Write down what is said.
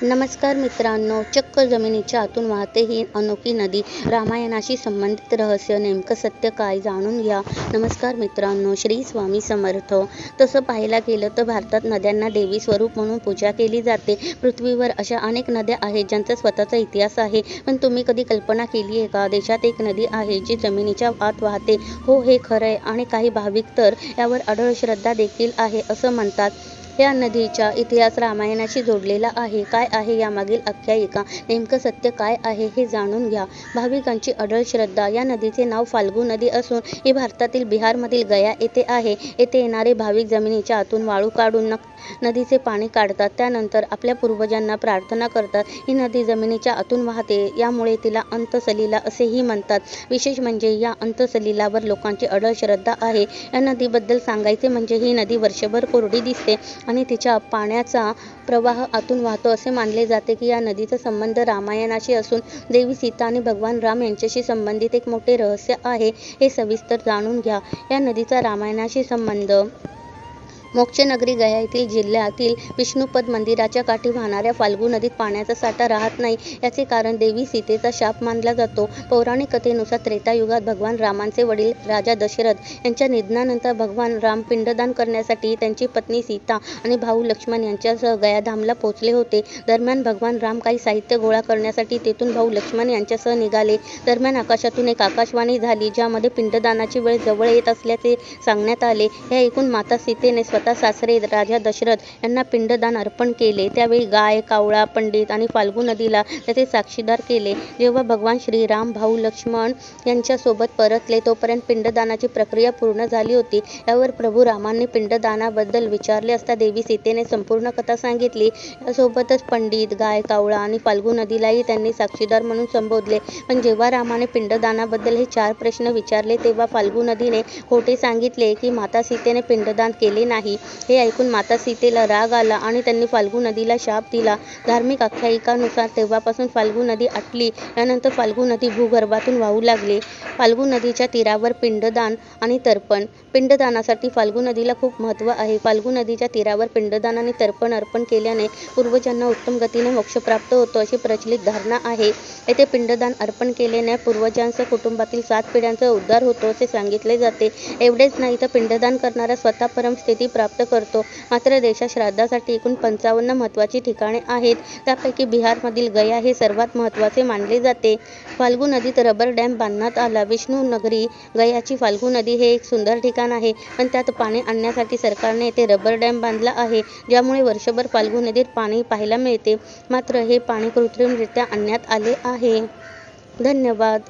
नमस्कार मित्रांनो, चक्क जमिनीच्या आतून वाहते ही अनोखी नदी, रामायणाशी संबंधित रहस्य, नेमकं सत्य काय जाणून घ्या. नमस्कार मित्रांनो, श्री स्वामी समर्थ. तसं पाहायला गेलं तर भारतात नद्यांना देवी स्वरूप म्हणून पूजा केली जाते. पृथ्वीवर अशा अनेक नद्या आहेत ज्यांचा स्वतःचा इतिहास आहे. पण तुम्ही कधी कल्पना केली आहे का, देशात एक नदी आहे जी जमिनीच्या आत वाहते? हो, हे खरं आहे आणि काही भाविक तर यावर अढळ श्रद्धा देखील आहे असं म्हणतात. या नदीचा इतिहास रामायणाशी जोडलेला आहे. काय आहे यामागील आख्यायिका, नेमकं सत्य काय आहे हे जाणून घ्या. भाविकांची अढळ श्रद्धा. या नदीचे नाव फाल्गू नदी असून ही भारतातील बिहारमधील गया येथे आहे. येथे येणारे भाविक जमिनीच्या आतून वाळू काढून नदीचे पाणी काढतात. त्यानंतर आपल्या पूर्वजांना प्रार्थना करतात. ही नदी जमिनीच्या आतून वाहते, यामुळे तिला अंतसलीला असेही म्हणतात. विशेष म्हणजे या अंतसलीलावर लोकांची अढळ श्रद्धा आहे. या नदीबद्दल सांगायचे म्हणजे ही नदी वर्षभर कोरडी दिसते आणि तिच्या पाण्याचा प्रवाह आतून वाहतो. असे मानले जाते की या नदीचा संबंध रामायणाशी असून देवी सीता आणि भगवान राम यांच्याशी संबंधित एक मोठे रहस्य आहे. हे सविस्तर जाणून घ्या. या नदीचा रामायणाशी संबंध. मोक्षनगरी गया येथील जिल्ह्यातील विष्णुपद मंदिराच्या काठी वाहणाऱ्या फाल्गू नदीत पाण्याचा साठा राहत नाही. याचे कारण देवी सीतेचा शाप मानला जातो. पौराणिक कथेनुसार त्रेतायुगात भगवान रामांचे वडील राजा दशरथ यांच्या निधनानंतर भगवान राम पिंडदान करण्यासाठी त्यांची पत्नी सीता आणि भाऊ लक्ष्मण यांच्यासह गयाधामला पोहोचले होते. दरम्यान भगवान राम काही साहित्य गोळा करण्यासाठी तेथून भाऊ लक्ष्मण यांच्यासह निघाले. दरम्यान आकाशातून एक आकाशवाणी झाली, ज्यामध्ये पिंडदानाची वेळ जवळ येत असल्याचे सांगण्यात आले. हे ऐकून माता सीतेने स्वतः सासरे राजा दशरथ यांना पिंडदान अर्पण केले. त्यावेळी गाय, कावळा, पंडित आणि फाल्गू नदीला त्याचे साक्षीदार केले. जेव्हा भगवान श्रीराम भाऊ लक्ष्मण यांच्यासोबत परतले तोपर्यंत पिंडदानाची प्रक्रिया पूर्ण झाली होती. यावर प्रभू रामांनी पिंडदानाबद्दल विचारले असता देवी सीतेने संपूर्ण कथा सांगितली. यासोबतच पंडित, गाय, कावळा आणि फाल्गू नदीलाही त्यांनी साक्षीदार म्हणून संबोधले. पण जेव्हा रामाने पिंडदानाबद्दल हे 4 प्रश्न विचारले तेव्हा फाल्गू नदीने खोटे सांगितले की माता सीतेने पिंडदान केले नाही. हे ऐकून माता सीतेला राग आला आणि त्यांनी फाल्गू नदीला शाप दिला. धार्मिक आख्यायिकानुसार तेव्हापासून फाल्गू नदी आटली. यानंतर फाल्गू नदी भूगर्भातून वाहू लागली. फाल्गू नदीच्या तीरावर पिंडदान आणि तर्पण. पिंडदानासाठी फाल्गू नदीला खूप महत्त्व आहे. फाल्गू नदीच्या तीरावर पिंडदान आणि तर्पण अर्पण केल्याने पूर्वजांना उत्तम गतीने मोक्ष प्राप्त होतो अशी प्रचलित धारणा आहे. येथे पिंडदान अर्पण केल्याने पूर्वजांसह कुटुंबातील 7 पिढ्यांचा उद्धार होतो असे सांगितले जाते. एवढेच नाही तर पिंडदान करणारा स्वतः परमस्थिती प्राप्त करतो. मात्र देशात श्राद्धासाठी एकूण 55 महत्त्वाची ठिकाणे आहेत. त्यापैकी बिहारमधील गया हे सर्वात महत्त्वाचे मानले जाते. फाल्गू नदीत रबर डॅम बांधण्यात आला. विष्णुनगरी गयाची फाल्गू नदी हे एक सुंदर ठिकाण आहे, पण त्यात पाणी आणण्यासाठी सरकारने येथे रबर डॅम बांधला आहे, ज्यामुळे वर्षभर फाल्गू नदीत पाणी पाहायला मिळते. मात्र हे पाणी कृत्रिमरित्या आणण्यात आले आहे. धन्यवाद.